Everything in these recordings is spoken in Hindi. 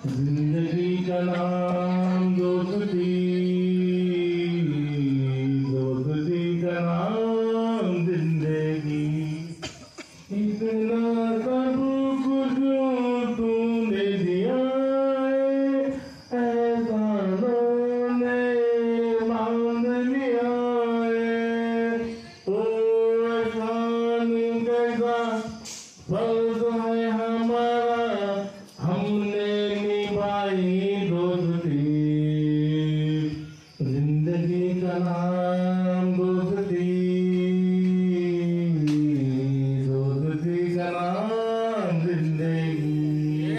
जिंदगी का नाम दोस्ती, दोस्ती का नाम जिंदगी। इतना सब कुछ तूने दिया है, एहसानों ने मान लिया है। ओ एहसान कैसा फर्ज है हमारा, हमने निभाई दोस्ती। जिंदगी का नाम दोस्ती, दोस्ती का नाम जिंदगी।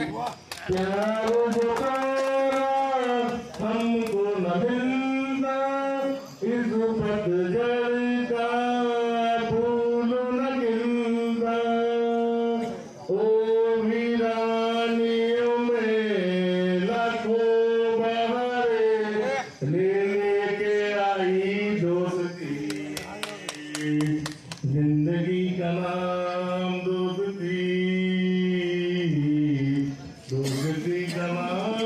प्यार जो तारा हमको न मिलता, इस पतझड़ का फूल न खिलता। ओ वीरानियों में लाखों बहारें लेके आई दोस्ती। जिंदगी का नाम दोस्ती, दोस्ती का नाम